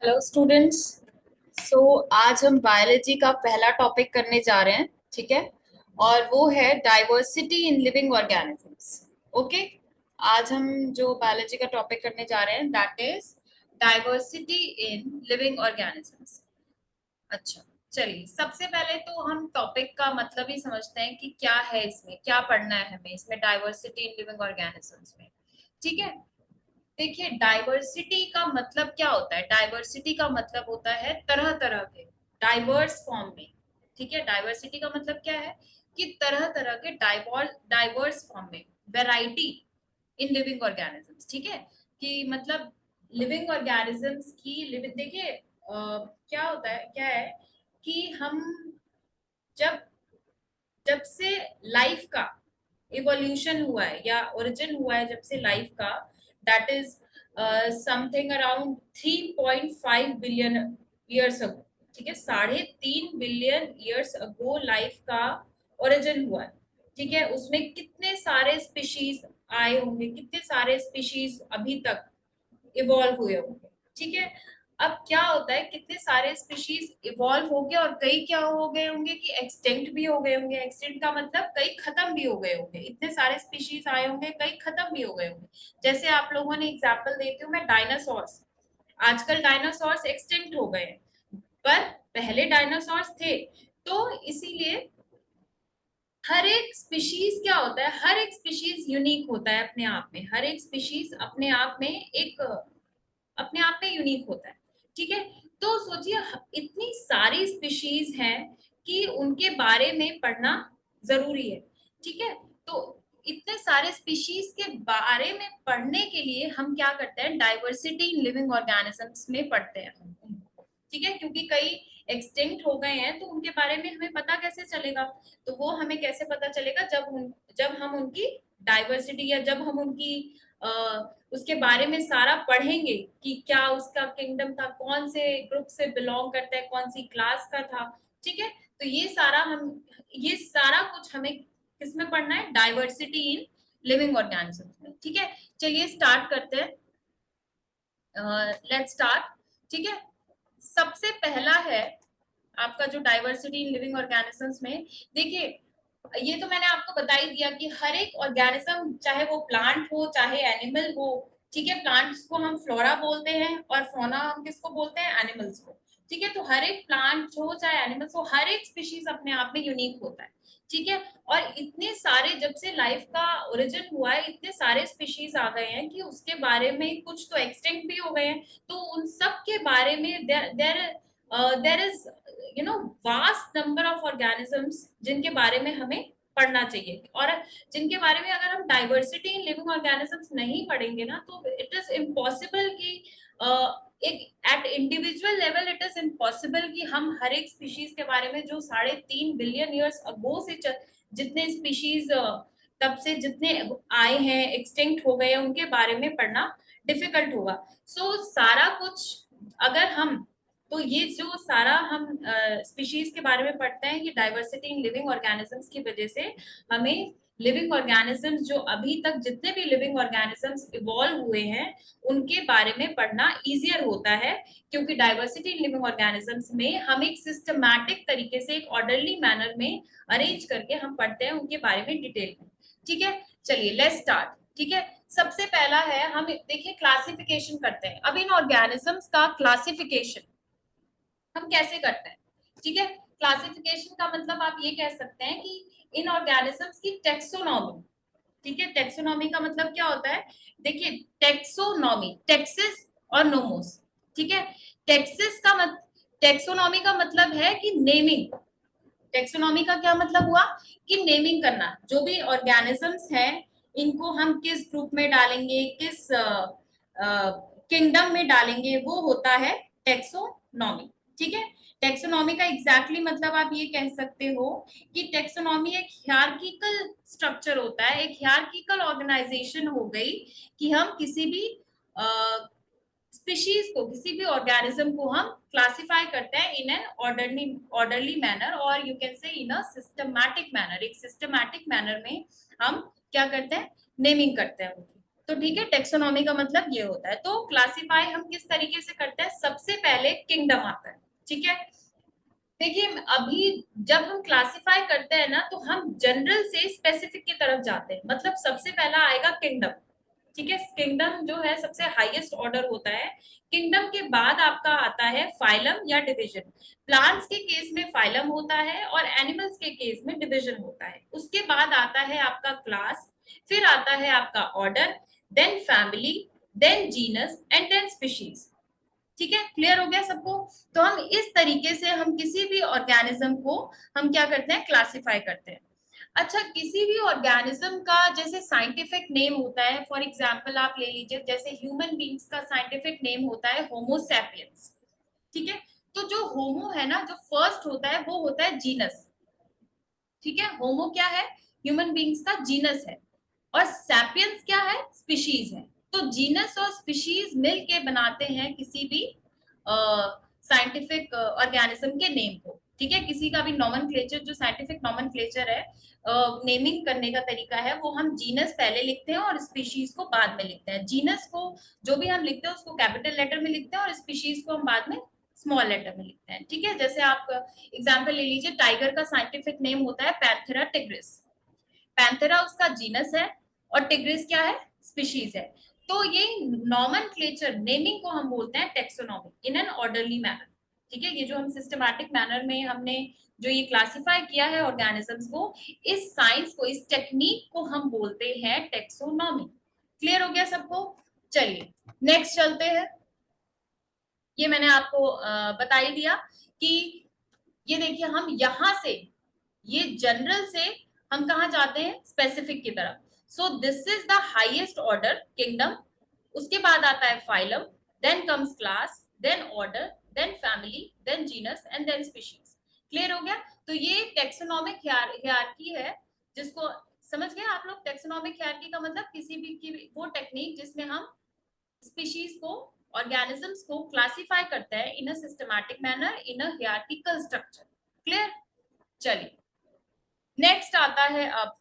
Hello students. सो आज हम biology का पहला टॉपिक करने जा रहे हैं, ठीक है। और वो है diversity in living organisms. Okay. आज हम जो बायोलॉजी का टॉपिक करने जा रहे हैं that is diversity in living organisms. अच्छा, चलिए सबसे पहले तो हम टॉपिक का मतलब ही समझते हैं कि क्या है, इसमें क्या पढ़ना है हमें, इसमें डाइवर्सिटी इन लिविंग ऑर्गेनिजम्स में। ठीक है। देखिए, डाइवर्सिटी का मतलब क्या होता है। डाइवर्सिटी का मतलब होता है तरह तरह के, डाइवर्स फॉर्म में। ठीक है। डाइवर्सिटी का मतलब क्या है कि तरह तरह के डाइवर्स फॉर्म में, वैरायटी इन लिविंग ऑर्गेनिजम्स। ठीक है। कि मतलब लिविंग ऑर्गेनिजम्स की लिविंग, देखिए क्या होता है, क्या है कि हम जब जब से लाइफ का इवोल्यूशन हुआ है या ओरिजिन हुआ है, जब से लाइफ का, that is something around 3.5 billion years ago. ठीक है, 3.5 बिलियन ईयर्स अगो लाइफ का ओरिजिन हुआ है। ठीक है। उसमें कितने सारे स्पीशीज आए होंगे, कितने सारे स्पीशीज अभी तक इवॉल्व हुए होंगे। ठीक है। अब क्या होता है, कितने सारे स्पीशीज इवॉल्व हो गए और कई क्या हो गए होंगे कि एक्सटिंक्ट भी हो गए होंगे। एक्सटिंक्ट का मतलब कई खत्म भी हो गए होंगे। इतने सारे स्पीशीज आए होंगे, कई खत्म भी हो गए होंगे। जैसे आप लोगों ने एग्जाम्पल देती हूँ मैं, डायनासोर्स। आजकल डायनासोर्स एक्सटिंक्ट हो गए हैं, पर पहले डायनासोर्स थे। तो इसीलिए हर एक स्पीशीज क्या होता है, हर एक स्पीशीज यूनिक होता है अपने आप में। हर एक स्पीशीज अपने आप में एक, अपने आप में यूनिक होता है। ठीक है। तो सोचिए, इतनी सारी स्पीशीज हैं कि उनके बारे में पढ़ना जरूरी है। ठीक है। तो इतने सारे स्पीशीज के बारे में पढ़ने के लिए हम क्या करते हैं, डाइवर्सिटी इन लिविंग ऑर्गेनिजम्स में पढ़ते हैं हम उनको। ठीक है। क्योंकि कई एक्सटिंक्ट हो गए हैं, तो उनके बारे में हमें पता कैसे चलेगा। तो वो हमें कैसे पता चलेगा, जब हम उनकी डाइवर्सिटी या जब हम उनकी उसके बारे में सारा पढ़ेंगे कि क्या उसका किंगडम था, कौन से ग्रुप से बिलोंग करता है, कौन सी क्लास का था। ठीक है। तो ये सारा कुछ हमें किसमें पढ़ना है, डाइवर्सिटी इन लिविंग ऑर्गेनिजम्स में। ठीक है। चलिए स्टार्ट करते हैं। Let's start. ठीक है। सबसे पहला है आपका जो डाइवर्सिटी इन लिविंग ऑर्गेनिजम्स में। देखिए, ये तो मैंने आपको बता ही दिया कि हर एक ऑर्गेनिज्म, चाहे वो प्लांट हो चाहे एनिमल हो। ठीक है। प्लांट्स को हम फ्लोरा बोलते हैं और फोना हम किसको बोलते हैं, एनिमल्स को। ठीक है। तो हर एक प्लांट हो चाहे एनिमल्स हो, हर एक स्पीशीज अपने आप में यूनिक होता है। ठीक है। और इतने सारे, जब से लाइफ का ओरिजिन हुआ है, इतने सारे स्पीशीज आ गए हैं कि उसके बारे में कुछ तो एक्सटिंक्ट भी हो गए हैं। तो उन सब के बारे में there is vast number of organisms जिनके बारे में हमें पढ़ना चाहिए। और जिनके बारे में अगर हम डाइवर्सिटी इन लिविंग ऑर्गेनिजम्स नहीं पढ़ेंगे ना, तो इट इज इम्पॉसिबल कि एक eight individual level it is impossible कि हम हर एक स्पीशीज के बारे में, जो 3.5 बिलियन ईयर्स अगो से जितने स्पीशीज तब से जितने आए हैं, एक्सटिंक्ट हो गए हैं, उनके बारे में पढ़ना डिफिकल्ट होगा। सारा कुछ अगर हम, तो ये जो सारा हम स्पीशीज के बारे में पढ़ते हैं, ये डाइवर्सिटी इन लिविंग ऑर्गेनिजम्स की वजह से हमें लिविंग ऑर्गेनिजम्स, जो अभी तक जितने भी लिविंग ऑर्गेनिजम्स इवॉल्व हुए हैं, उनके बारे में पढ़ना इजियर होता है। क्योंकि डाइवर्सिटी इन लिविंग ऑर्गेनिजम्स में हम एक सिस्टमैटिक तरीके से, एक ऑर्डरली मैनर में अरेंज करके हम पढ़ते हैं उनके बारे में डिटेल में। ठीक है। चलिए लेट्स स्टार्ट। ठीक है। सबसे पहला है, हम देखिए क्लासिफिकेशन करते हैं। अब इन ऑर्गेनिजम्स का क्लासिफिकेशन हम कैसे करते हैं। ठीक है। क्लासिफिकेशन का मतलब आप ये कह सकते हैं कि इन ऑर्गेनिजम्स की टेक्सोनॉमी। ठीक है। टेक्सोनॉमी का मतलब क्या होता है, देखिए टेक्सोनॉमी, टेक्सिस और नोमोस। ठीक है। टेक्सिस का मत टेक्सोनॉमी का मतलब है कि नेमिंग। टेक्सोनॉमी का क्या मतलब हुआ कि नेमिंग करना। जो भी ऑर्गेनिजम्स हैं, इनको हम किस ग्रुप में डालेंगे, किस किंगडम में डालेंगे, वो होता है टेक्सोनॉमी। ठीक है। टेक्सोनॉमी का एग्जैक्टली मतलब आप ये कह सकते हो कि टेक्सोनॉमी एक हियरार्किकल स्ट्रक्चर होता है, एक हियरार्किकल ऑर्गेनाइजेशन हो गई कि हम किसी भी स्पीशीज को, किसी भी ऑर्गेनिज्म को हम क्लासिफाई करते हैं इन एन ऑर्डरली मैनर, और you can say in a systematic manner. एक सिस्टमैटिक मैनर में हम क्या करते हैं, नेमिंग करते हैं उनकी। तो ठीक है, टेक्सोनॉमी का मतलब ये होता है। तो क्लासिफाई हम किस तरीके से करते हैं, सबसे पहले किंगडम आता है, ठीक है। देखिए अभी जब हम क्लासिफाई करते हैं ना, तो हम जनरल से स्पेसिफिक की तरफ जाते हैं। मतलब सबसे पहला आएगा किंगडम, ठीक है। किंगडम जो है सबसे हाईएस्ट ऑर्डर होता है। किंगडम के बाद आपका आता है फाइलम या डिवीजन। प्लांट्स के केस में फाइलम होता है और एनिमल्स के केस में डिवीजन होता है। उसके बाद आता है आपका क्लास, फिर आता है आपका order, then family, then genus and then species. ठीक है, क्लियर हो गया सबको। तो हम इस तरीके से हम किसी भी ऑर्गेनिज्म को हम क्या करते हैं, क्लासिफाई करते हैं। अच्छा, किसी भी ऑर्गेनिज्म का जैसे साइंटिफिक नेम होता है, फॉर एग्जांपल आप ले लीजिए, जैसे ह्यूमन बींग्स का साइंटिफिक नेम होता है होमो सैपियंस, ठीक है। तो जो होमो है ना, जो फर्स्ट होता है वो होता है जीनस, ठीक है। होमो क्या है, ह्यूमन बींग्स का जीनस है, और सैपियंस क्या है, स्पीशीज है। तो जीनस और स्पीशीज मिल के बनाते हैं किसी भी साइंटिफिक ऑर्गेनिज्म के नेम को, ठीक है। किसी का भी नॉमेनक्लेचर, जो साइंटिफिक नॉमेनक्लेचर है, नेमिंग करने का तरीका है, वो हम जीनस पहले लिखते हैं और स्पीशीज को बाद में लिखते हैं। जीनस को जो भी हम लिखते हैं उसको कैपिटल लेटर में लिखते हैं, और स्पीशीज को हम बाद में स्मॉल लेटर में लिखते हैं, ठीक है। जैसे आप एग्जाम्पल ले लीजिए, टाइगर का साइंटिफिक नेम होता है पैंथेरा टिग्रिस। पैंथेरा उसका जीनस है और टिग्रिस क्या है, स्पीशीज है। तो ये नॉमेनक्लेचर नेमिंग को हम बोलते हैं taxonomy in an orderly manner, ठीक है। ये जो हम सिस्टमैटिक मैनर में हमने जो ये क्लासिफाई किया है ऑर्गेनिजम्स को, इस साइंस को, इस टेक्निक को हम बोलते हैं टेक्सोनॉमी। क्लियर हो गया सबको। चलिए नेक्स्ट चलते हैं। ये मैंने आपको बता ही दिया कि ये देखिए, हम यहां से, ये जनरल से हम कहा जाते हैं स्पेसिफिक की तरफ। So this is the highest order kingdom, उसके बाद आता है phylum, then comes class, then order, then family, then genus and then species. Clear हो गया। तो ये टेक्सोनॉमिक हियरार्की है, जिसको समझ गए आप लोग। टेक्सोनॉमिक हियरार्की का मतलब किसी भी की वो टेक्निक जिसमें हम स्पीशीज को, ऑर्गेनिजम्स को क्लासिफाई करते हैं in a systematic manner, in a hierarchical structure. Clear. चलिए नेक्स्ट आता है अब,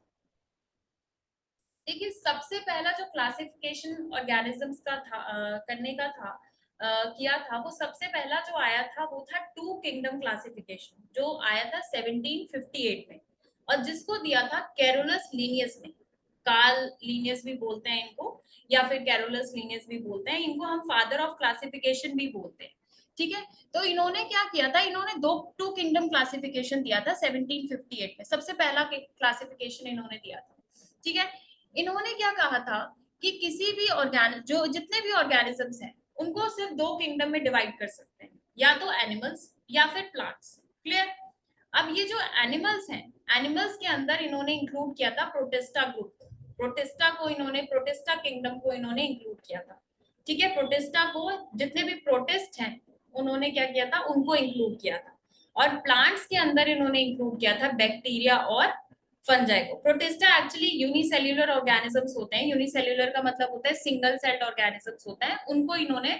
देखिए सबसे पहला जो क्लासिफिकेशन ऑर्गेनिजम्स का था, करने का था, किया था, वो सबसे पहला जो आया था वो था टू किंगडम क्लासिफिकेशन, जो आया था 1758 में, और जिसको दिया था कैरोलस लीनियस ने। कार्ल लीनियस भी बोलते हैं इनको, या फिर कैरोलस लीनियस भी बोलते हैं इनको, हम फादर ऑफ क्लासिफिकेशन भी बोलते हैं, ठीक है। तो इन्होंने क्या किया था, इन्होंने दो टू किंगडम क्लासिफिकेशन दिया था 1758 में, सबसे पहला क्लासिफिकेशन इन्होंने दिया था, ठीक है। इन्होंने क्या कहा था कि किसी भी जो जितने भी ऑर्गेनिजम्स हैं उनको सिर्फ दो किंगडम में डिवाइड कर सकते हैं, या तो एनिमल्स या फिर प्लांट्स। क्लियर। अब ये जो एनिमल्स हैं, एनिमल्स के अंदर इन्होंने इंक्लूड किया था प्रोटिस्टा ग्रुप, प्रोटिस्टा को इन्होंने, प्रोटिस्टा किंगडम को इन्होंने इंक्लूड किया था, ठीक है। प्रोटिस्टा को, जितने भी प्रोटिस्ट हैं उन्होंने क्या किया था, उनको इंक्लूड किया था। और प्लांट्स के अंदर इन्होंने इंक्लूड किया था बैक्टीरिया और फंजाई को। प्रोटिस्टा एक्चुअली यूनिसेल्युलर ऑर्गेनिजम्स होते हैं। यूनिसेल्युलर का मतलब होता है सिंगल सेल्ड ऑर्गेनिजम्स होते हैं, उनको इन्होंने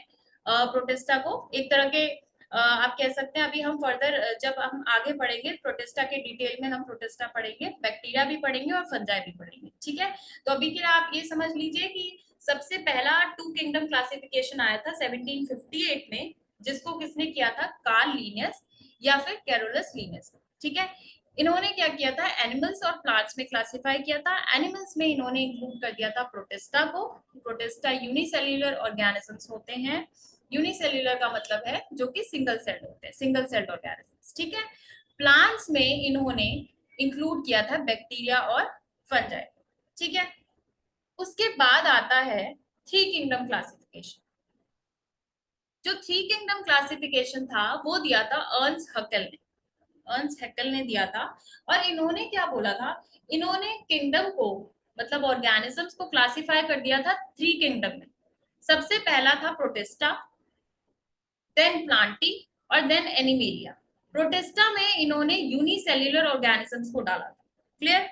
प्रोटिस्टा को एक तरह के आप कह सकते हैं। अभी हम फर्दर जब हम आगे पढ़ेंगे प्रोटिस्टा के डिटेल में, हम प्रोटिस्टा पढ़ेंगे, बैक्टीरिया भी पढ़ेंगे और फंजाई भी पढ़ेंगे, ठीक है। तो अभी के लिए आप ये समझ लीजिए कि सबसे पहला टू किंगडम क्लासिफिकेशन आया था 1758 में, जिसको किसने किया था, कार्ल लीनियस या फिर कैरोलस लीनियस, ठीक है। इन्होंने क्या किया था, एनिमल्स और प्लांट्स में क्लासिफाई किया था। एनिमल्स में इन्होंने इंक्लूड कर दिया था प्रोटिस्टा को। प्रोटिस्टा यूनिसेल्युलर ऑर्गेनिजम्स होते हैं। यूनिसेल्युलर का मतलब है जो कि सिंगल सेल्ड होते हैं, सिंगल सेल्ड ऑर्गेनिजम्स, ठीक है। प्लांट्स में इन्होंने इंक्लूड किया था बैक्टीरिया और फंजाई, ठीक है। उसके बाद आता है थ्री किंगडम क्लासिफिकेशन। जो थ्री किंगडम क्लासिफिकेशन था वो दिया था अर्न्स्ट हक्केल ने, अर्न्स्ट हैकेल ने दिया था। और इन्होंने क्या बोला था, इन्होंने किंगडम को, मतलब ऑर्गेनिजम्स को क्लासिफाई कर दिया था थ्री किंगडम में। सबसे पहला था प्रोटिस्टा, देन प्लांटी और देन एनिमेलिया। प्रोटिस्टा में इन्होंने यूनिसेल्युलर ऑर्गेनिजम्स को डाला था। क्लियर।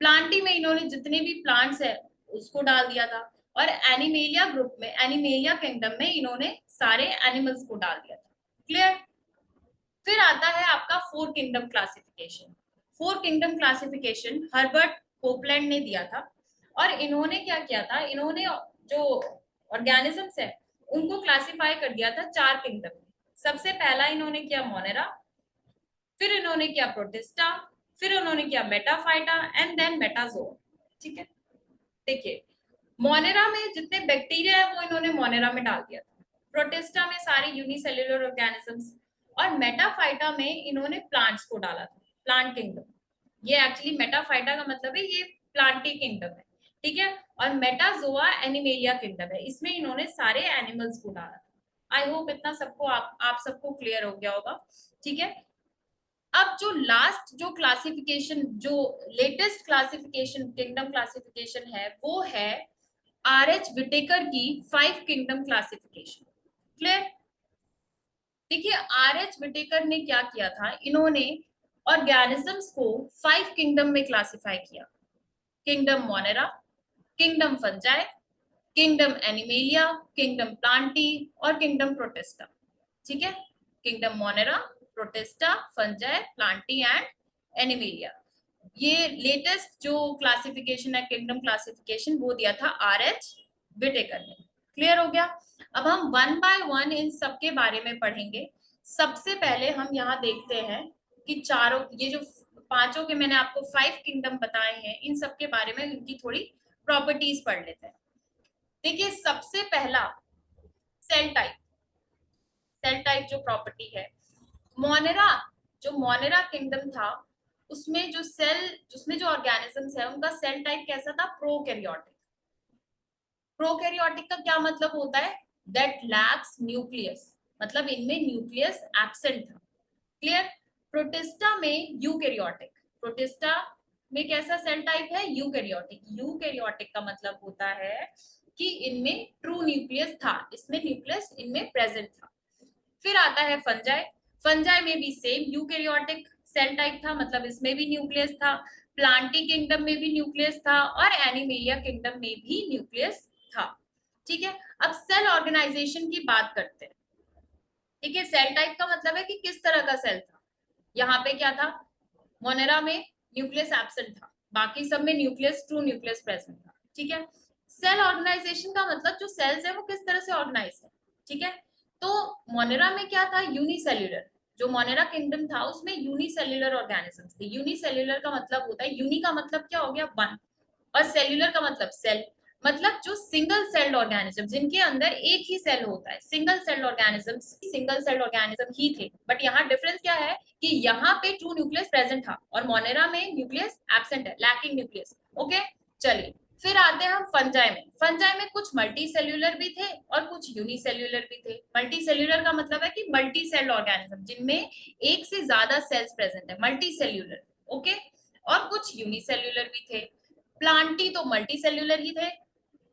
प्लांटी में इन्होंने जितने भी प्लांट्स है उसको डाल दिया था, और एनिमेलिया ग्रुप में, एनिमेलिया किंगडम में इन्होंने सारे एनिमल्स को डाल दिया था। क्लियर। फिर आता है आपका four kingdom classification. Four kingdom classification Herbert Copeland ने दिया था। और इन्होंने क्या किया था, इन्होंने जो ऑर्गेनिजम्स है उनको क्लासिफाई कर दिया था 4 किंगडम में। सबसे पहला इन्होंने किया मोनेरा, फिर इन्होंने किया प्रोटिस्टा, फिर उन्होंने किया मेटाफाइटा एंड देन मेटाजोआ। ठीक है, देखिए मोनेरा में जितने बैक्टीरिया है वो इन्होंने मोनेरा में डाल दिया था, प्रोटिस्टा में सारे यूनिसेल्युलर ऑर्गेनिजम्स, और मेटाफाइटा में इन्होंने प्लांट्स को डाला था, प्लांट किंगडम। ये एक्चुअली मेटाफाइटा का मतलब है ये प्लांटी किंगडम है, ठीक है। और मेटाजोआ एनिमेलिया किंगडम है, इसमें इन्होंने सारे एनिमल्स को डाला था। आई होप इतना सबको आप सबको क्लियर हो गया होगा, ठीक है। अब जो लास्ट जो क्लासिफिकेशन, जो लेटेस्ट क्लासिफिकेशन, किंगडम क्लासिफिकेशन है, वो है आर एच विटेकर की 5 किंगडम क्लासिफिकेशन। क्लियर? देखिए आर एच विटेकर ने क्या किया था, इन्होंने ऑर्गेनिजम्स को 5 किंगडम में क्लासिफाई किया। Kingdom Monera, kingdom fungi, kingdom animalia, kingdom Plantae और किंगडम प्रोटिस्टा। ठीक है, kingdom Monera, protista, fungi, Plantae and animalia. ये लेटेस्ट जो क्लासिफिकेशन है, किंगडम क्लासिफिकेशन, वो दिया था आर एच विटेकर ने। क्लियर हो गया? अब हम वन बाय वन इन सब के बारे में पढ़ेंगे। सबसे पहले हम यहाँ देखते हैं कि चारों, ये जो पांचों के मैंने आपको 5 किंगडम बताए हैं, इन सब के बारे में इनकी थोड़ी प्रॉपर्टीज पढ़ लेते हैं। देखिए सबसे पहला सेल टाइप। सेल टाइप जो प्रॉपर्टी है, मोनेरा, जो मोनेरा किंगडम था उसमें जो सेल, उसमें जो ऑर्गेनिजम्स है उनका सेल टाइप कैसा था, प्रोकैरियोटिक। प्रोकैरियोटिक का क्या मतलब होता है, दैट लैक्स न्यूक्लियस, मतलब इनमें न्यूक्लियस एब्सेंट था। क्लियर? प्रोटिस्टा में यूकैरियोटिक, प्रोटिस्टा में कैसा सेल टाइप है, यूकैरियोटिक। यूकैरियोटिक का मतलब होता है कि इनमें ट्रू न्यूक्लियस था, इसमें न्यूक्लियस इनमें प्रेजेंट था। फिर आता है फंजाई। फंजाई में भी सेम यूकैरियोटिक सेल टाइप था, मतलब इसमें भी न्यूक्लियस था। प्लांटी किंगडम में भी न्यूक्लियस था और एनिमेलिया किंगडम में भी न्यूक्लियस था। ठीक है, अब सेल ऑर्गेनाइजेशन की बात करते हैं। ठीक है, सेल टाइप का मतलब है कि किस तरह का सेल था। यहाँ पे क्या था, मोनेरा में न्यूक्लियस एब्सेंट था, बाकी सब में न्यूक्लियस, ट्रू न्यूक्लियस प्रेजेंट था। ठीक है, सेल ऑर्गेनाइजेशन का मतलब जो सेल्स है वो किस तरह से ऑर्गेनाइज है। ठीक है, तो मोनेरा में क्या था, यूनिसेल्युलर। जो मोनेरा किंगडम था उसमें यूनिसेल्युलर ऑर्गेनिजम्स थे। यूनिसेल्युलर का मतलब होता है, यूनि का मतलब क्या हो गया, वन, और सेल्युलर का मतलब सेल, मतलब जो सिंगल सेल्ड ऑर्गेनिज्म, जिनके अंदर एक ही सेल होता है। Single celled organism single celled organism ही थे, बट यहाँ डिफरेंस क्या है कि यहाँ पे ट्रू न्यूक्लियस प्रेजेंट था और मोनेरा में न्यूक्लियस एब्सेंट है, लैकिंग न्यूक्लियस। ओके, चलिए फिर आते हैं हम फंजाई में। फंजाई में कुछ मल्टी सेल्यूलर भी थे और कुछ यूनिसेल्यूलर भी थे। मल्टी सेल्यूलर का मतलब है कि मल्टी सेल्ड ऑर्गेनिज्म, जिनमें एक से ज्यादा सेल्स प्रेजेंट है, मल्टी सेल्यूलर। ओके, और कुछ यूनिसेल्यूलर भी थे। प्लांटी तो मल्टी सेल्यूलर ही थे,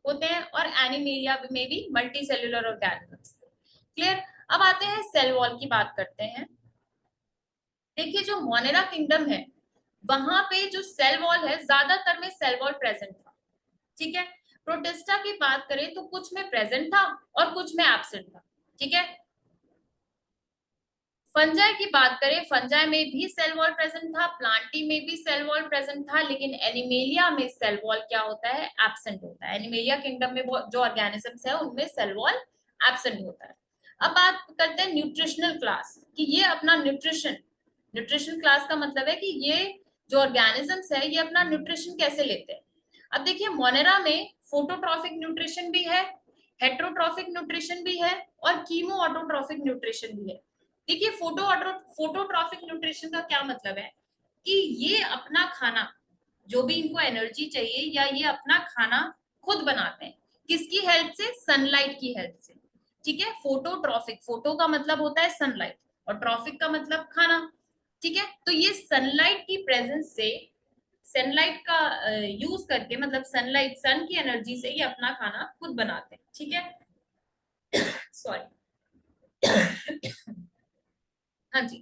होते हैं, और एनिमेलिया में भी मल्टी सेल्यूलर ऑर्गेनिजम्स। क्लियर? अब आते हैं सेल वॉल की बात करते हैं। देखिए जो मोनेरा किंगडम है वहां पे जो सेल वॉल है, ज्यादातर में सेल वॉल प्रेजेंट था। ठीक है, प्रोटिस्टा की बात करें तो कुछ में प्रेजेंट था और कुछ में एब्सेंट था। ठीक है, फंजाई की बात करें, फंजाई में भी सेल वॉल प्रेजेंट था, प्लांटी में भी सेल वॉल प्रेजेंट था, लेकिन एनिमेलिया में सेल वॉल क्या होता है, एब्सेंट होता है। एनिमेलिया किंगडम में जो ऑर्गेनिजम्स है उनमें सेल वॉल एब्सेंट होता है। अब बात करते हैं न्यूट्रिशनल क्लास, कि ये अपना न्यूट्रिशन, न्यूट्रिशन क्लास का मतलब है कि ये जो ऑर्गेनिजम्स है ये अपना न्यूट्रिशन कैसे लेते हैं। अब देखिए मोनेरा में फोटोट्रॉफिक न्यूट्रिशन भी है, हेट्रोट्रॉफिक न्यूट्रिशन भी है और कीमो ऑटोट्रॉफिक न्यूट्रिशन भी है। देखिए फोटोट्रॉफिक न्यूट्रिशन का क्या मतलब है कि ये अपना खाना, जो भी इनको एनर्जी चाहिए, या ये अपना खाना खुद बनाते हैं। किसकी हेल्प से, सनलाइट की हेल्प से। ठीक है, फोटोट्रॉफिक, फोटो का मतलब होता है सनलाइट और ट्रॉफिक का मतलब खाना। ठीक है, तो ये सनलाइट की प्रेजेंस से, सनलाइट का यूज करके, मतलब सनलाइट, सन की एनर्जी से ये अपना खाना खुद बनाते हैं। ठीक है, सॉरी। हाँ जी,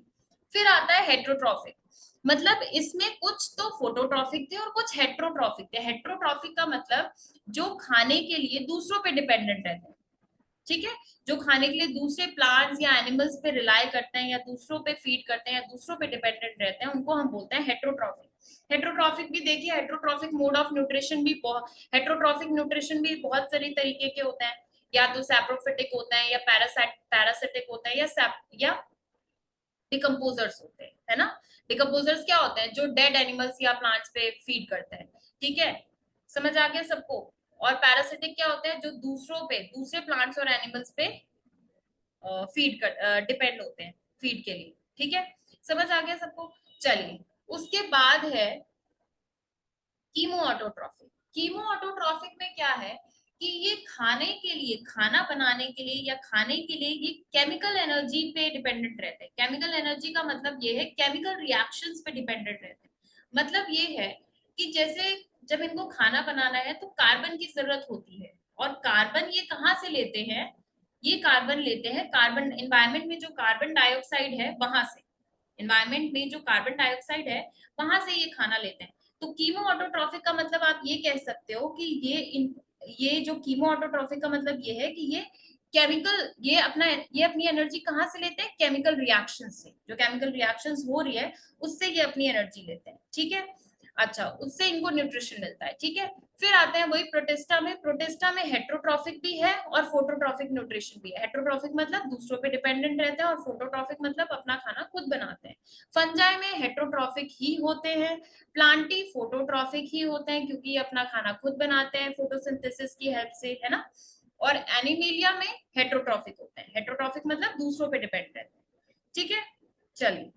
फिर आता है हेट्रोट्रॉफिक, मतलब इसमें कुछ तो फोटोट्रॉफिक थे और कुछ हेट्रोट्रॉफिक थे। हेट्रोट्रॉफिक का मतलब जो खाने के लिए दूसरों पे डिपेंडेंट रहते हैं। ठीक है, जो खाने के लिए दूसरे प्लांट्स या एनिमल्स पे रिलाई करते हैं, या दूसरों पे फीड करते हैं, या दूसरों पे डिपेंडेंट रहते हैं, उनको हम बोलते हैं हेट्रोट्रॉफिक। हेट्रोट्रॉफिक भी देखिए, हेट्रोट्रॉफिक मोड ऑफ न्यूट्रिशन भी हेट्रोट्रॉफिक न्यूट्रिशन भी बहुत सारी तरीके के होते हैं, या तो सैप्रोफिटिक होते हैं, या पैरासिटिक होते हैं, या डिकम्पोजर्स होते हैं, है ना। डिकम्पोजर्स क्या होते हैं, जो डेड एनिमल्स या प्लांट्स पे फीड करते हैं, ठीक है, समझ आ गया सबको। और पैरासिटिक क्या होते हैं, जो दूसरों पे, दूसरे प्लांट्स और एनिमल्स पे फीड कर डिपेंड होते हैं फीड के लिए, ठीक है, समझ आ गया सबको। चलिए, उसके बाद है कीमो ऑटोट्रॉफिक। कीमो ऑटोट्रॉफिक में क्या है कि ये खाने के लिए, खाना बनाने के लिए या खाने के लिए ये केमिकल एनर्जी पे डिपेंडेंट रहते हैं। केमिकल एनर्जी का मतलब ये है केमिकल रिएक्शंस पे डिपेंडेंट रहते हैं। मतलब ये है कि जैसे जब इनको खाना बनाना है तो कार्बन की जरूरत होती है, और कार्बन ये कहाँ से लेते हैं, ये कार्बन लेते हैं कार्बन एनवायरमेंट में जो कार्बन डाइऑक्साइड है वहां से, एनवायरमेंट में जो कार्बन डाइऑक्साइड है वहां से ये खाना लेते हैं। तो कीमो ऑटोट्रॉफिक का मतलब आप ये कह सकते हो कि ये जो कीमो ऑटोट्रॉफिक का मतलब ये है कि ये केमिकल, ये अपनी एनर्जी कहाँ से लेते हैं, केमिकल रिएक्शन से, जो केमिकल रिएक्शंस हो रही है उससे ये अपनी एनर्जी लेते हैं, ठीक है। अच्छा, उससे इनको न्यूट्रिशन मिलता है, ठीक है। फिर आते हैं वही प्रोटिस्टा में। प्रोटिस्टा में हेट्रोट्रॉफिक भी है और फोटोट्रॉफिक न्यूट्रिशन भी है। हेट्रोट्रॉफिक मतलब दूसरों पे डिपेंडेंट रहते हैं, और फोटोट्रॉफिक मतलब अपना खाना खुद बनाते हैं। फंजाई में हेट्रोट्रॉफिक ही होते हैं, प्लांटी फोटोट्रॉफिक ही होते हैं क्योंकि ये अपना खाना खुद बनाते हैं फोटोसिंथेसिस की हेल्प से, है ना। और एनिमेलिया में हेट्रोट्रॉफिक होते हैं। हेट्रोट्रॉफिक मतलब दूसरों पे डिपेंड रहते हैं, ठीक है। चलिए,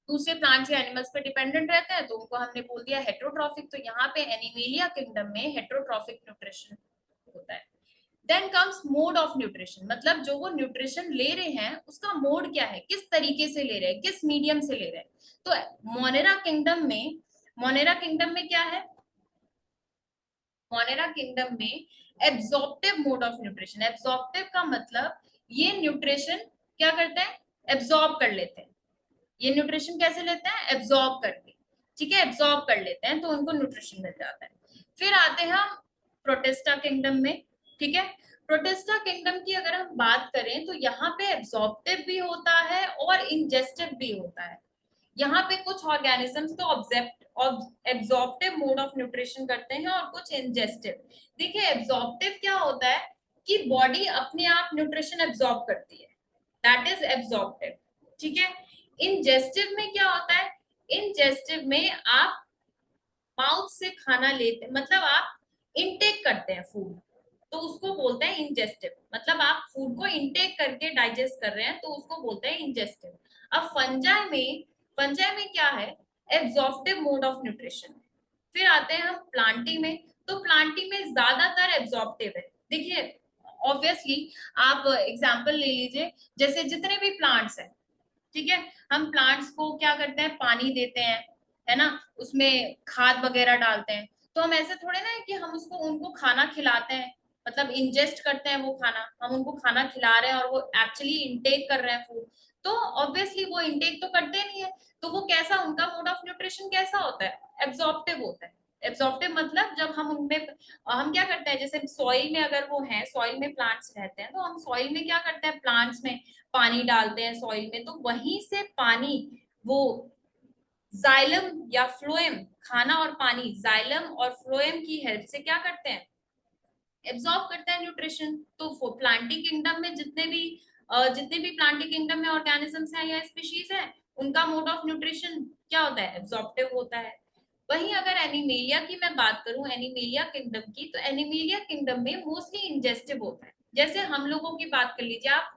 दूसरे प्लांट्स या एनिमल्स पे डिपेंडेंट रहते हैं तो उनको हमने बोल दिया हेट्रोट्रॉफिक। तो यहाँ पे एनिमेलिया किंगडम में हेट्रोट्रॉफिक न्यूट्रिशन होता है। Then comes mode of nutrition, मतलब जो वो न्यूट्रिशन ले रहे हैं उसका मोड क्या है, किस तरीके से ले रहे हैं, किस मीडियम से ले रहे हैं। तो मोनेरा किंगडम में क्या है, मोनेरा किंगडम में absorptive mode of nutrition. Absorptive का मतलब ये न्यूट्रिशन क्या करते हैं, एब्जॉर्ब कर लेते हैं। ये न्यूट्रिशन कैसे लेते हैं, एब्जॉर्ब करके, ठीक है, एब्जॉर्ब कर लेते हैं तो उनको न्यूट्रिशन मिल जाता है। फिर आते हैं हम प्रोटिस्टा किंगडम में, ठीक है। प्रोटिस्टा किंगडम की अगर हम बात करें तो यहाँ पे एब्जॉर्प्टिव भी होता है और इंजेस्टिव भी होता है। यहाँ पे कुछ ऑर्गेनिजम्स तो एब्जॉर्प्टिव मोड ऑफ न्यूट्रिशन करते हैं और कुछ इंजेस्टिव। देखिए, एब्जॉर्प्टिव क्या होता है कि बॉडी अपने आप न्यूट्रिशन एब्जॉर्ब करती है, दैट इज एब्जॉर्प्टिव, ठीक है। इंजेस्टिव में क्या होता है, इंजेस्टिव में आप माउथ से खाना लेते, मतलब आप इनटेक करते हैं फूड, तो उसको बोलते हैं इंजेस्टिव। मतलब आप फूड को इनटेक करके डाइजेस्ट कर रहे हैं तो उसको बोलते हैं इंजेस्टिव। अब फंजाई में क्या है, एब्जॉर्प्टिव मोड ऑफ न्यूट्रिशन। फिर आते हैं हम प्लांटी में। तो प्लांटी में ज्यादातर एब्जॉर्प्टिव है। देखिए, ऑब्वियसली आप एग्जांपल ले लीजिए, जैसे जितने भी प्लांट्स हैं, ठीक है, हम प्लांट्स को क्या करते हैं, पानी देते हैं, है ना, उसमें खाद वगैरह डालते हैं। तो हम ऐसे थोड़े ना है कि हम उसको उनको खाना खिलाते हैं, मतलब इंजेस्ट करते हैं वो खाना, हम उनको खाना खिला रहे हैं और वो एक्चुअली इंटेक कर रहे हैं फूड। तो ऑब्वियसली वो इंटेक तो करते नहीं है, तो वो कैसा, उनका मोड ऑफ न्यूट्रिशन कैसा होता है, एब्जॉर्प्टिव होता है। एब्जॉर्प्टिव मतलब जब हम उनमें, हम क्या करते हैं, जैसे सॉइल में अगर वो है, सॉइल में प्लांट्स रहते हैं तो हम सॉइल में क्या करते हैं, प्लांट्स में पानी डालते हैं सॉइल में, तो वहीं से पानी वो जाइलम या फ्लोएम, खाना और पानी जाइलम और फ्लोएम की हेल्प से क्या करते हैं, एब्जॉर्ब करते हैं न्यूट्रिशन। तो प्लांटी किंगडम में जितने भी प्लांटी किंगडम में ऑर्गेनिजम्स हैं या स्पीशीज हैं, उनका मोड ऑफ न्यूट्रिशन क्या होता है, एब्जॉर्प्टिव होता है। वहीं अगर एनिमेलिया की मैं बात करूं, एनिमेलिया किंगडम की, तो एनिमेलिया किंगडम में मोस्टली इंजेस्टिव होता है। जैसे हम लोगों की बात कर लीजिए आप,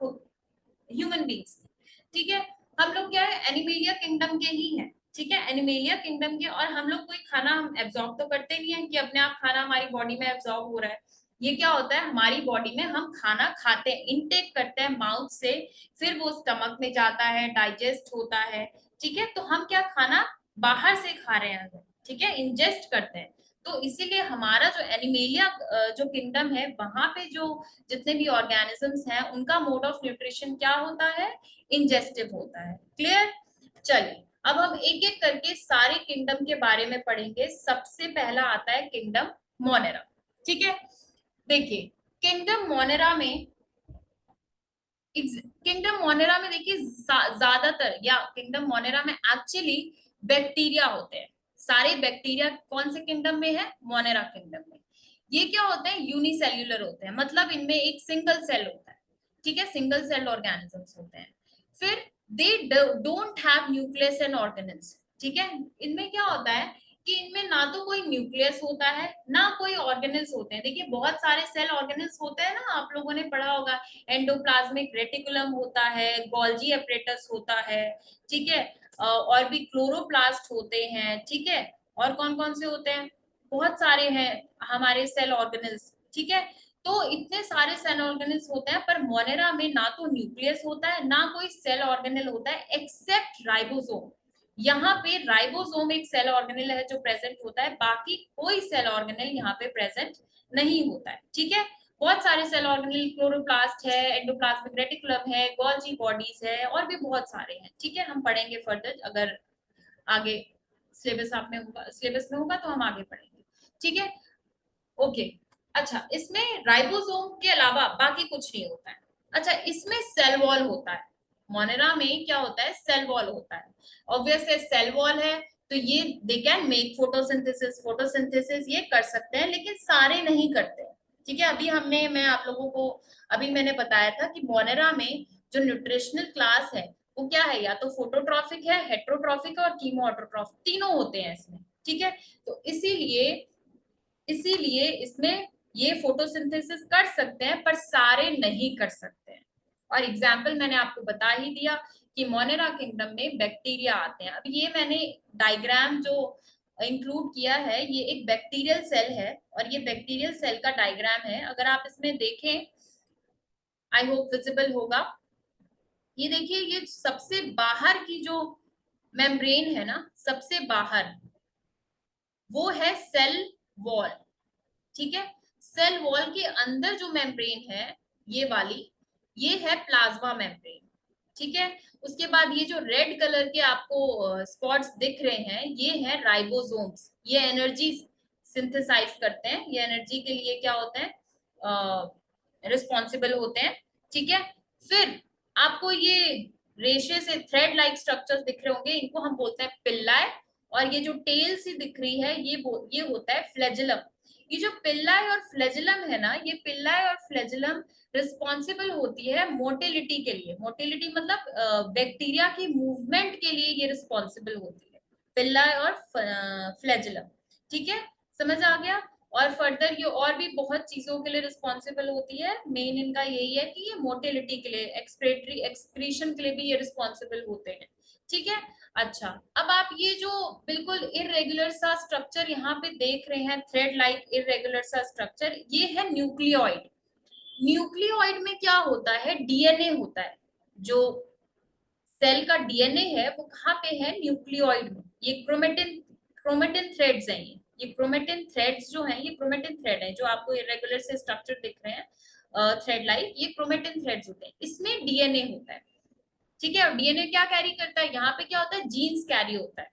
ह्यूमन बींग्स, ठीक है, हम लोग क्या है, एनिमेलिया किंगडम के ही हैं, ठीक है, एनिमेलिया किंगडम के। और हम लोग कोई खाना हम एब्जॉर्ब तो करते नहीं है कि अपने आप खाना हमारी बॉडी में एब्जॉर्ब हो रहा है। ये क्या होता है, हमारी बॉडी में हम खाना खाते हैं, इनटेक करते हैं माउथ से, फिर वो स्टमक में जाता है, डाइजेस्ट होता है, ठीक है। तो हम क्या खाना बाहर से खा रहे हैं, ठीक है, इंजेस्ट करते हैं। तो इसीलिए हमारा जो एनिमेलिया जो किंगडम है, वहां पे जो जितने भी ऑर्गेनिजम्स हैं उनका मोड ऑफ न्यूट्रिशन क्या होता है, इंजेस्टिव होता है। क्लियर। चलिए, अब हम एक एक करके सारे किंगडम के बारे में पढ़ेंगे। सबसे पहला आता है किंगडम मोनेरा, ठीक है। देखिए, किंगडम मोनेरा में किंगडम मोनेरा में देखिए ज्यादातर, या किंगडम मोनेरा में एक्चुअली बैक्टीरिया होते हैं। सारे बैक्टीरिया कौन से किंगडम में है? मोनेरा किंगडम में। ये क्या होते हैं? यूनिसेल्युलर होते हैं, मतलब इनमें एक सिंगल सेल होता है, ठीक है, सिंगल सेल ऑर्गेनिजम्स होते हैं। फिर they don't have nucleus and organelles, ठीक है। इनमें क्या होता है कि इनमें ना तो कोई न्यूक्लियस होता है ना कोई ऑर्गेनेल्स होते हैं। देखिए बहुत सारे सेल ऑर्गेनेल्स होते हैं ना, आप लोगों ने पढ़ा होगा, एंडोप्लाज्मिक रेटिकुलम होता है, गोल्जी एपरेटस होता है, ठीक है, और भी क्लोरोप्लास्ट होते हैं, ठीक है, और कौन कौन से होते हैं? बहुत सारे हैं हमारे सेल ऑर्गेनेल्स, ठीक है। तो इतने सारे सेल ऑर्गेनेल्स होते हैं, पर मोनेरा में ना तो न्यूक्लियस होता है ना कोई सेल ऑर्गेनेल होता है एक्सेप्ट राइबोसोम। यहाँ पे राइबोसोम एक सेल ऑर्गेनेल है जो प्रेजेंट होता है, बाकी कोई सेल ऑर्गेनेल यहाँ पे प्रेजेंट नहीं होता है, ठीक है। बहुत सारे सेल ऑर्गेनेल, क्लोरोप्लास्ट है, एंडोप्लाज्मिक रेटिकुलम है, गोल्जी बॉडीज है, और भी बहुत सारे हैं, ठीक है। हम पढ़ेंगे फर्दर, अगर आगे सिलेबस आप में होगा, सिलेबस में होगा तो हम आगे पढ़ेंगे, ठीक है। ओके, अच्छा, इसमें राइबोसोम के अलावा बाकी कुछ नहीं होता है। अच्छा, इसमें सेल वॉल होता है। मोनेरा में क्या होता है? सेल वॉल होता है। ऑब्वियसली सेल वॉल है तो ये they can make photosynthesis, photosynthesis ये कर सकते हैं, लेकिन सारे नहीं करते हैं, ठीक है। अभी मैं आप लोगों को अभी मैंने बताया था कि मोनेरा में जो न्यूट्रिशनल क्लास है वो क्या है, या तो फोटोट्रॉफिक है, हेट्रोट्रॉफिक और कीमोट्रोट्रॉफिक, तीनों होते हैं इसमें, ठीक है। तो इसीलिए इसीलिए इसमें ये फोटोसिंथेसिस कर सकते हैं पर सारे नहीं कर सकते हैं। और एग्जाम्पल मैंने आपको बता ही दिया कि मोनेरा किंगडम में बैक्टीरिया आते हैं। अब ये मैंने डायग्राम जो इंक्लूड किया है ये एक बैक्टीरियल सेल है, और ये बैक्टीरियल सेल का डायग्राम है। अगर आप इसमें देखें, आई होप विजिबल होगा, ये देखिए, ये सबसे बाहर की जो मेम्ब्रेन है ना, सबसे बाहर, वो है सेल वॉल, ठीक है। सेल वॉल के अंदर जो मेम्ब्रेन है, ये वाली, ये है प्लाज्मा मेम्ब्रेन, ठीक है। उसके बाद ये जो रेड कलर के आपको स्पॉट्स दिख रहे हैं, ये है राइबोसोम्स। ये एनर्जी सिंथेसाइज करते हैं, ये एनर्जी के लिए क्या होते हैं, रिस्पॉन्सिबल होते हैं, ठीक है। फिर आपको ये रेशे से थ्रेड लाइक स्ट्रक्चर्स दिख रहे होंगे, इनको हम बोलते हैं पिल्लाए। और ये जो टेल सी दिख रही है, ये होता है फ्लैजेलम। ये जो पिल्लाए और फ्लैजेलम है ना, ये पिल्लाए और फ्लैजेलम रिस्पॉन्सिबल होती है मोटिलिटी के लिए। मोटिलिटी मतलब बैक्टीरिया की मूवमेंट के लिए ये रिस्पॉन्सिबल होती है, पिल्लाए और फ्लैजेलम, ठीक है, समझ आ गया। और फर्दर ये और भी बहुत चीजों के लिए रिस्पॉन्सिबल होती है, मेन इनका यही है कि ये मोटिलिटी के लिए, एक्सक्रेटरी एक्सक्रीशन के लिए भी ये रिस्पॉन्सिबल होते हैं, ठीक है। अच्छा, अब आप ये जो बिल्कुल इरेगुलर सा स्ट्रक्चर यहाँ पे देख रहे हैं, थ्रेड लाइक इरेगुलर सा स्ट्रक्चर, ये है न्यूक्लियोइड। न्यूक्लियोइड में क्या होता है? डीएनए होता है। जो सेल का डीएनए है वो कहाँ पे है? न्यूक्लियोइड में। ये क्रोमेटिन क्रोमेटिन थ्रेड्स हैं, ये क्रोमेटिन थ्रेड्स जो हैं, ये क्रोमेटिन थ्रेड है जो आपको इरेगुलर से स्ट्रक्चर दिख रहे हैं, थ्रेड लाइक, ये क्रोमेटिन थ्रेड्स होते हैं, इसमें डीएनए होता है, ठीक है। और डीएनए क्या कैरी करता है? यहाँ पे क्या होता है? जीन्स कैरी होता है,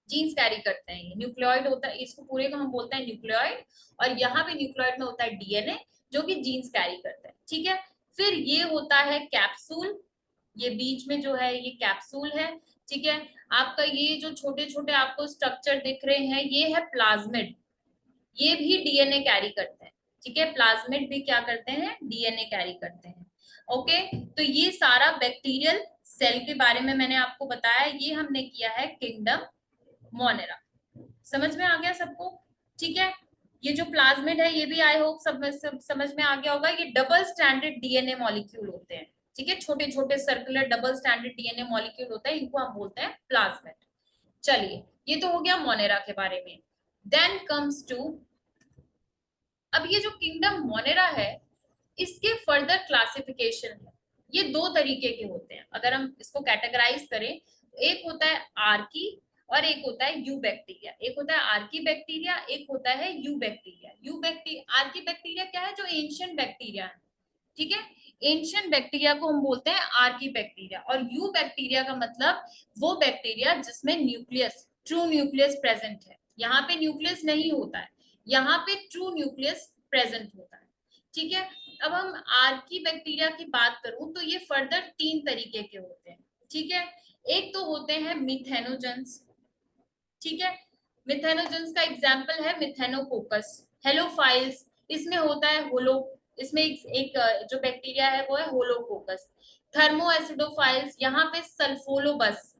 जीन्स कैरी करते हैं। ये न्यूक्लियोइड होता है, इसको पूरे को हम बोलते हैं न्यूक्लियोइड। और यहाँ पे न्यूक्लियोइड में होता है डीएनए जो कि जीन्स कैरी करता है, ठीक है। फिर ये होता है कैप्सूल, ये बीच में जो है ये कैप्सूल है, ठीक है। आपका ये जो छोटे छोटे आपको स्ट्रक्चर दिख रहे हैं, ये है प्लाज्मिड, ये भी डीएनए कैरी करते हैं, ठीक है। प्लाज्मिड भी क्या करते हैं? डीएनए कैरी करते हैं, ओके। तो ये सारा बैक्टीरियल सेल के बारे में मैंने आपको बताया, ये हमने किया है किंगडम मोनेरा। समझ में आ गया सबको? ठीक है। ये जो प्लाज्मिड है ये भी आई होप सब समझ में आ गया होगा। ये डबल स्टैंडर्ड डीएनए मॉलिक्यूल होते हैं, ठीक है, छोटे छोटे circular double standard DNA molecule होते हैं, इनको हम बोलते हैं प्लाज्मिड। चलिए, ये तो हो गया मोनेरा के बारे में। देन कम्स टू, अब ये जो किंगडम मोनेरा है इसके फर्दर क्लासिफिकेशन है। ये दो तरीके के होते हैं, अगर हम इसको कैटेगराइज करें तो एक होता है आर्की और एक होता है यू बैक्टीरिया। एक होता है आर्की बैक्टीरिया, एक होता है you bacteria. You bacteria, Archie bacteria क्या है? जो एंशियंट बैक्टीरिया है, ठीक है। एंशियंट बैक्टीरिया को हम बोलते हैं आर्की बैक्टीरिया। और यू बैक्टीरिया का मतलब वो बैक्टीरिया जिसमें न्यूक्लियस, ट्रू न्यूक्लियस प्रेजेंट है। यहाँ पे न्यूक्लियस नहीं होता है, यहाँ पे ट्रू न्यूक्लियस प्रेजेंट होता है, ठीक है। अब हम आर्की बैक्टीरिया की बात करूं तो ये फर्दर तीन तरीके के होते हैं, ठीक है। एक तो होते हैं मिथेनोजेंस, ठीक है। मिथेनोजेंस का एग्जाम्पल है मिथेनोकोकस, हेलोफाइल्स, इसमें होता है होलो, इसमें एक जो बैक्टीरिया है वो है होलोकोकस। थर्मोएसिडोफाइल्स, यहाँ पे सल्फोलोबस,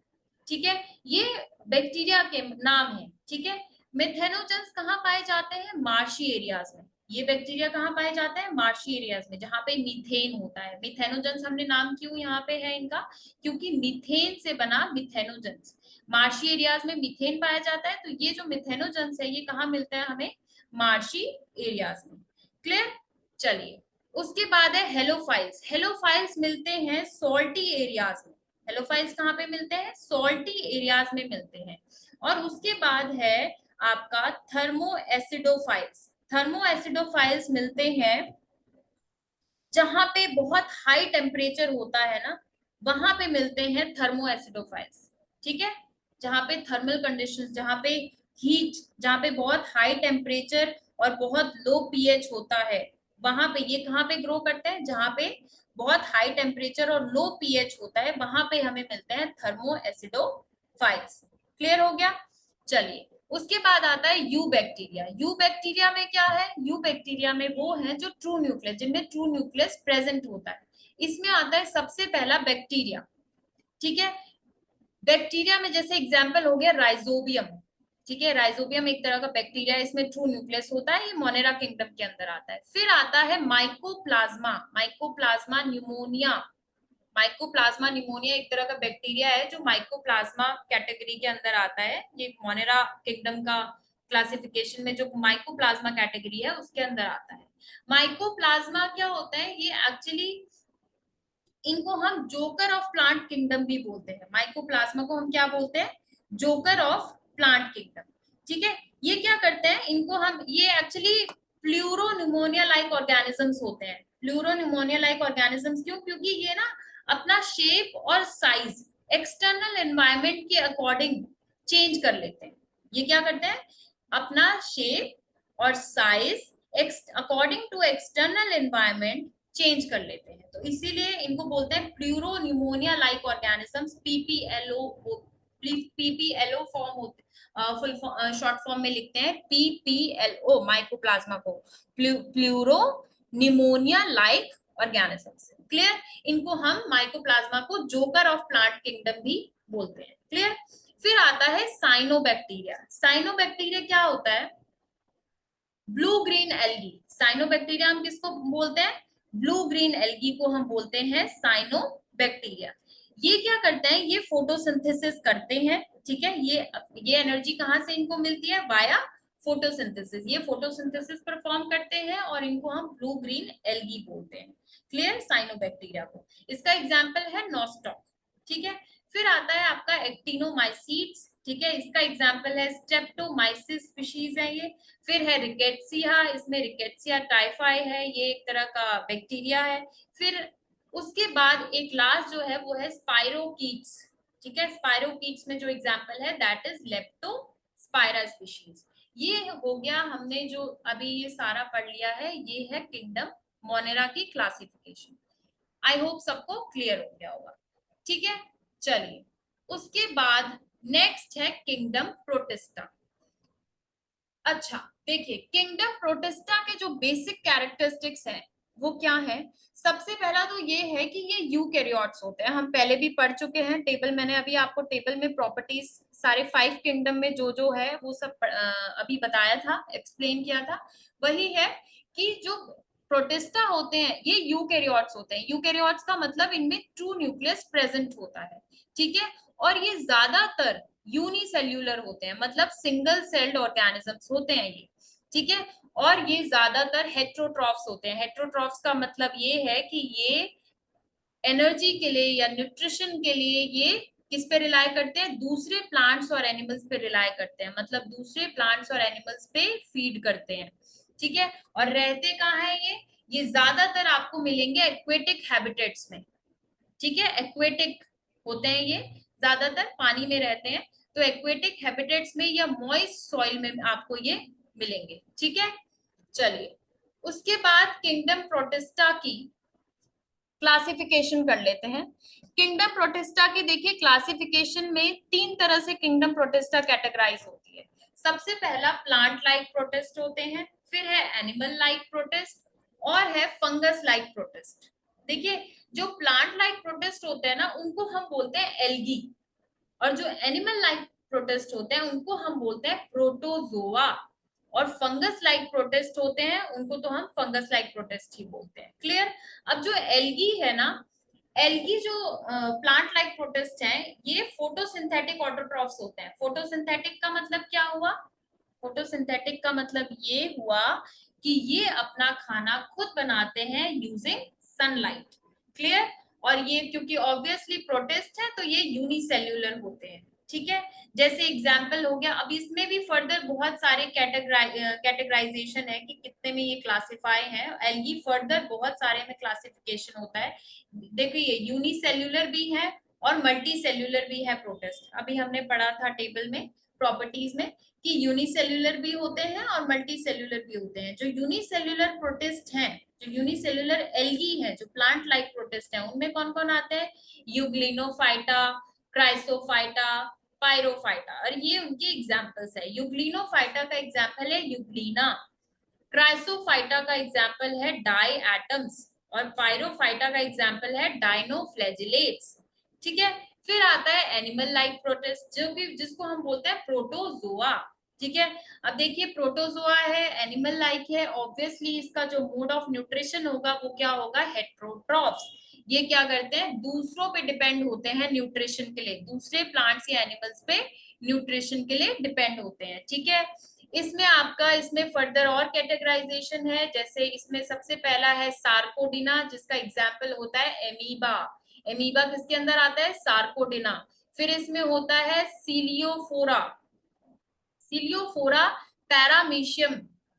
ठीक है, ये बैक्टीरिया के नाम है, ठीक है। मिथेनोजेंस कहाँ पाए जाते हैं? मार्शी एरियाज में। ये बैक्टीरिया कहाँ पाए जाते हैं? मार्शी एरियाज में, जहाँ पे मीथेन होता है। मिथेनोजेंस हमने नाम क्यों यहाँ पे है इनका? क्योंकि मीथेन से बना मिथेनोजेंस। मार्शी एरियाज में मीथेन पाया जाता है, तो ये जो मिथेनोजेंस है ये कहाँ मिलता है हमें? मार्शी एरियाज में। क्लियर? चलिए, उसके बाद है हेलोफाइल्स। हेलोफाइल्स मिलते हैं सॉल्टी एरियाज में। हेलोफाइल्स कहाँ पे मिलते हैं? सॉल्टी एरियाज में मिलते हैं। और उसके बाद है आपका थर्मोएसिडोफाइल्स। थर्मोएसिडोफाइल्स मिलते हैं जहां पे बहुत हाई टेम्परेचर होता है ना, वहां पे मिलते हैं थर्मोएसिडोफाइल्स, ठीक है। जहां पे थर्मल कंडीशंस, जहां पे हीट, जहां पे बहुत हाई टेम्परेचर और बहुत लो पीएच होता है, वहां पे ये कहाँ पे ग्रो करते हैं? जहां पे बहुत हाई टेम्परेचर और लो पीएच होता है, वहां पे हमें मिलते हैं थर्मोएसिडोफाइल्स। क्लियर हो गया? चलिए, उसके बाद आता है यू बैक्टीरिया। यू बैक्टीरिया में क्या है? यू बैक्टीरिया में वो है जो ट्रू न्यूक्लियस, जिनमें ट्रू न्यूक्लियस प्रेजेंट होता है। इसमें आता है सबसे पहला बैक्टीरिया, ठीक है। बैक्टीरिया में जैसे एग्जांपल हो गया राइजोबियम, ठीक है। राइजोबियम एक तरह का बैक्टीरिया है, इसमें ट्रू न्यूक्लियस होता है, ये मोनेरा किंगडम के अंदर आता है। फिर आता है mycoplasma. Mycoplasma pneumonia. Mycoplasma pneumonia एक तरह का बैक्टीरिया है जो माइकोप्लाज्मा कैटेगरी के अंदर आता है। ये मोनेरा किंगडम का क्लासिफिकेशन में जो माइकोप्लाज्मा कैटेगरी है उसके अंदर आता है। माइकोप्लाज्मा क्या होता है? ये एक्चुअली, इनको हम जोकर ऑफ प्लांट किंगडम भी बोलते हैं। माइकोप्लाज्मा को हम क्या बोलते हैं? जोकर ऑफ प्लांट किंगडम, ठीक है। ये क्या करते हैं? इनको हम, ये एक्चुअली प्लूरोनिमोनिया लाइक ऑर्गेनिजम्स होते हैं। प्लूरोनिमोनिया लाइक ऑर्गेनिजम्स क्यों? क्योंकि ये ना अपना शेप और साइज एक्सटर्नल एनवायरमेंट के अकॉर्डिंग चेंज कर लेते हैं। ये क्या करते हैं? अपना शेप और size according to external environment change कर लेते हैं, तो इसीलिए इनको बोलते हैं pleuropneumonia like organisms. PPLO, PPLO form होते, फुल शॉर्ट फॉर्म में लिखते हैं पीपीएलओ माइकोप्लाज्मा को, प्लूरोनिमोनिया लाइक ऑर्गेनिजम्स। क्लियर? इनको हम माइकोप्लाज्मा को जोकर ऑफ प्लांट किंगडम भी बोलते हैं। क्लियर? फिर आता है साइनोबैक्टीरिया। साइनोबैक्टीरिया क्या होता है? Blue green algae. साइनोबैक्टीरिया हम किसको बोलते हैं? ब्लू ग्रीन एल्गी को हम बोलते हैं साइनोबैक्टीरिया। ये क्या करते हैं? ये फोटोसिंथेसिस करते हैं, ठीक है। ये एनर्जी कहाँ से इनको मिलती है? Via photosynthesis. ये फोटोसिंथेसिस परफॉर्म करते हैं और इनको हम ब्लू ग्रीन एल्गी बोलते हैं। क्लियर? साइनोबैक्टीरिया को। इसका एग्जाम्पल है नॉस्टॉक, ठीक है। फिर आता है आपका एक्टिनोमाइसीट्स, ठीक है। इसका एग्जाम्पल है स्टेप्टोमाइसिस स्पीशीज है ये। फिर है रिकेट्सिया, इसमें रिकेट्सिया टाइफाई है, ये एक तरह का बैक्टीरिया है। फिर उसके बाद एक लास्ट जो है वो है स्पाइरोकीट्स, ठीक है। स्पाइरोकीट्स में जो एग्जाम्पल है दैट इज लेप्टोस्पाइरा स्पीशीज। ये हो गया, हमने जो अभी ये सारा पढ़ लिया है, ये है किंगडम मोनेरा की क्लासिफिकेशन। आई होप सबको क्लियर हो गया होगा, ठीक है। चलिए, उसके बाद नेक्स्ट है किंगडम प्रोटिस्टा। अच्छा, देखिए, किंगडम प्रोटिस्टा के जो बेसिक कैरेक्टरिस्टिक्स हैं वो क्या है? सबसे पहला तो ये है कि ये यूकैरियोट्स होते हैं। हम पहले भी पढ़ चुके हैं टेबल, मैंने अभी आपको टेबल में प्रॉपर्टीज सारे 5 किंगडम में जो जो है वो सब अभी बताया था, एक्सप्लेन किया था। वही है कि जो प्रोटिस्टा होते हैं ये यूकैरियोट्स होते हैं। यूकैरियोट्स का मतलब इनमें ट्रू न्यूक्लियस प्रेजेंट होता है, ठीक है। और ये ज्यादातर यूनिसेल्यूलर होते हैं, मतलब सिंगल सेल्ड ऑर्गेनिजम्स होते हैं ये, ठीक है। और ये ज्यादातर हेट्रोट्रॉफ्स होते हैं। हेट्रोट्रॉफ्स का मतलब ये है कि ये एनर्जी के लिए या न्यूट्रिशन के लिए ये किस पे रिलाय करते हैं? दूसरे प्लांट्स और एनिमल्स पे रिलाय करते हैं, मतलब दूसरे प्लांट्स और एनिमल्स पे फीड करते हैं, ठीक है। और रहते कहाँ है ये ज्यादातर आपको मिलेंगे एक्वेटिक हैबिटेट्स में, ठीक है। एक्वेटिक होते हैं ये, ज्यादातर पानी में रहते हैं, तो एक्वेटिक हैबिटेट्स में या मॉइस्ट सॉइल में आपको ये मिलेंगे, ठीक है। चलिए, उसके बाद किंगडम प्रोटिस्टा की क्लासिफिकेशन कर लेते हैं। किंगडम प्रोटिस्टा की देखिए क्लासिफिकेशन में 3 तरह से किंगडम प्रोटिस्टा कैटेगराइज होती है। सबसे पहला प्लांट लाइक प्रोटिस्ट होते हैं, फिर है एनिमल लाइक प्रोटिस्ट, और है फंगस लाइक प्रोटिस्ट। देखिए जो प्लांट लाइक प्रोटिस्ट होते हैं ना उनको हम बोलते हैं एल्गी, और जो एनिमल लाइक प्रोटिस्ट होते हैं उनको हम बोलते हैं प्रोटोजोआ, और फंगस लाइक प्रोटिस्ट होते हैं उनको तो हम फंगस लाइक प्रोटिस्ट ही बोलते हैं। क्लियर। अब जो एल्गी है ना, एल्गी जो प्लांट लाइक प्रोटिस्ट हैं, ये फोटोसिंथेटिक ऑटोट्रॉफ्स होते हैं। फोटोसिंथेटिक का मतलब क्या हुआ? फोटोसिंथेटिक का मतलब ये हुआ कि ये अपना खाना खुद बनाते हैं यूजिंग सनलाइट। क्लियर। और ये क्योंकि ऑब्वियसली प्रोटिस्ट है तो ये यूनिसेल्यूलर होते हैं। ठीक है। जैसे एग्जाम्पल हो गया, अब इसमें भी फर्दर बहुत सारे कैटेगराइजेशन है कि कितने में ये क्लासिफाई है। एल्गी फर्दर बहुत सारे में क्लासिफिकेशन होता है। देखिए ये यूनिसेल्यूलर भी है और मल्टी सेल्यूलर भी है प्रोटिस्ट। अभी हमने पढ़ा था टेबल में प्रॉपर्टीज में कि यूनिसेल्यूलर भी होते हैं और मल्टी सेल्यूलर भी होते हैं। जो यूनिसेल्यूलर प्रोटिस्ट हैं, जो यूनिसेल्यूलर एल्गी है, जो प्लांट लाइक प्रोटिस्ट है, उनमें कौन कौन आते हैं? यूग्लिनोफाइटा, क्राइसोफाइटा, पायरोफाइटा, और ये उनके एग्जाम्पल्स है। यूग्लिनोफाइटा का एग्जाम्पल है यूग्लिना, क्राइसोफाइटा का एग्जाम्पल है डाई एटम्स, और पायरोफाइटा का एग्जाम्पल है डाइनोफ्लैजिलेट्स। ठीक है। फिर आता है एनिमल लाइक प्रोटिस्ट, जो कि जिसको हम बोलते हैं प्रोटोजोआ। ठीक है। अब देखिए प्रोटोजोआ है, एनिमल लाइक है, ऑब्वियसली इसका जो मोड ऑफ न्यूट्रिशन होगा वो क्या होगा? हेट्रोट्रॉफ्स। ये क्या करते हैं? दूसरों पे डिपेंड होते हैं न्यूट्रिशन के लिए, दूसरे प्लांट्स या एनिमल्स पे न्यूट्रिशन के लिए डिपेंड होते हैं। ठीक है। इसमें आपका इसमें फर्दर और कैटेगराइजेशन है। जैसे इसमें सबसे पहला है सार्कोडिना, जिसका एग्जाम्पल होता है एमीबा। एमीबा किसके अंदर आता है? सार्कोडिना। फिर इसमें होता है सीलियोफोरा, सीलियोफोरा पैरामीशियम,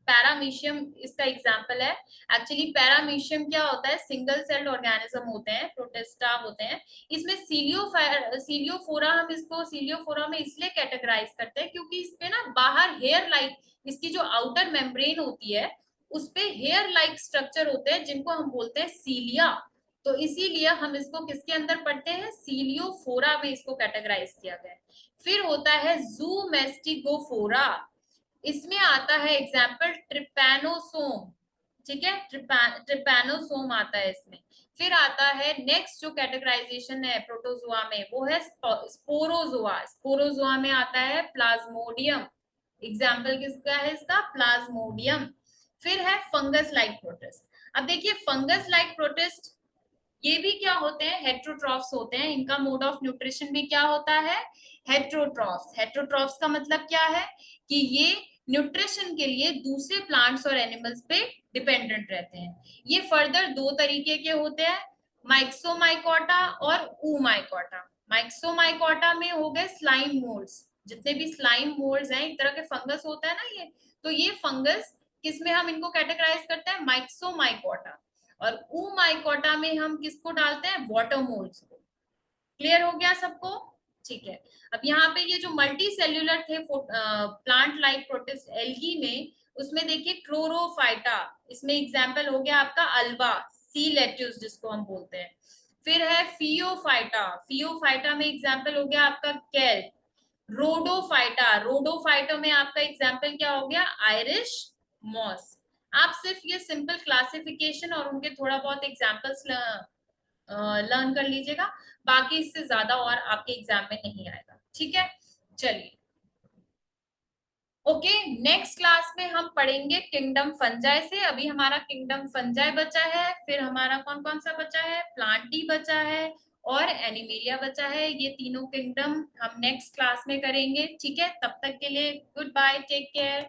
पैरामीशियम इसका एग्जाम्पल है। एक्चुअली पैरामीशियम क्या होता है? सिंगल सेल्ड ऑर्गेनिज्म होते हैं, प्रोटिस्टा होते हैं। इसमें सीलियोफोरा, हम इसको सीलियोफोरा में इसलिए कैटेगराइज करते हैं क्योंकि इसपे ना बाहर हेयर लाइक, इसकी जो आउटर मेम्ब्रेन होती है उसपे हेयर लाइक स्ट्रक्चर होते हैं जिनको हम बोलते हैं सीलिया। तो इसीलिए हम इसको किसके अंदर पढ़ते हैं? सीलियोफोरा में इसको कैटेगराइज किया गया है। फिर होता है जूमेस्टिगोफोरा, इसमें आता है एग्जाम्पल ट्रिपैनोसोम। ठीक है। ट्रिपैनोसोम आता है इसमें। फिर आता है नेक्स्ट जो कैटेगराइजेशन है प्रोटोजोआ में, वो है स्पोरोजोआ। स्पोरोजोआ में आता है प्लाज्मोडियम, एग्जाम्पल किसका है इसका? प्लाज्मोडियम। फिर है फंगस लाइक प्रोटिस्ट। अब देखिए फंगस लाइक प्रोटिस्ट ये भी क्या होते हैं? हेट्रोट्रॉफ्स होते हैं। इनका मोड ऑफ न्यूट्रिशन भी क्या होता है? हेट्रोट्रॉफ्स। हेट्रोट्रॉफ्स का मतलब क्या है? कि ये न्यूट्रिशन के लिए दूसरे प्लांट्स और एनिमल्स पे डिपेंडेंट रहते हैं। ये फर्दर दो तरीके के होते हैं, माइक्सोमाइकोटा और ऊमाइकोटा। माइक्सोमाइकोटा में हो गए स्लाइम मोल्ड्स, जितने भी स्लाइम मोल्ड्स हैं एक तरह के फंगस होता है ना ये, तो ये फंगस किसमें हम इनको कैटेगराइज करते हैं? माइक्सोमाइकोटा। और ऊमाइकोटा में हम किसको डालते हैं? वाटर मोल्ड्स को। क्लियर हो गया सबको? ठीक है। अब यहाँ पे ये जो मल्टी सेल्यूलर थे प्लांट लाइक प्रोटिस्ट एल्गी में, उसमें देखिए क्लोरोफाइटा, इसमें एग्जाम्पल हो गया आपका अल्वा, सी लेट्यूस जिसको हम बोलते हैं। फिर है फियोफाइटा, फियोफाइटा में एग्जाम्पल हो गया आपका केल्प। रोडोफाइटा, रोडोफाइटा में आपका एग्जाम्पल क्या हो गया? Irish moss. आप सिर्फ ये सिंपल क्लासिफिकेशन और उनके थोड़ा बहुत एग्जाम्पल्स लर्न कर लीजिएगा, बाकी इससे ज्यादा और आपके एग्जाम में नहीं आएगा। ठीक है। चलिए ओके, नेक्स्ट क्लास में हम पढ़ेंगे किंगडम फंजाई से। अभी हमारा किंगडम फंजाई बचा है, फिर हमारा कौन कौन सा बचा है? प्लांटी बचा है और एनिमेलिया बचा है। ये तीनों किंगडम हम नेक्स्ट क्लास में करेंगे। ठीक है, तब तक के लिए गुड बाय, टेक केयर।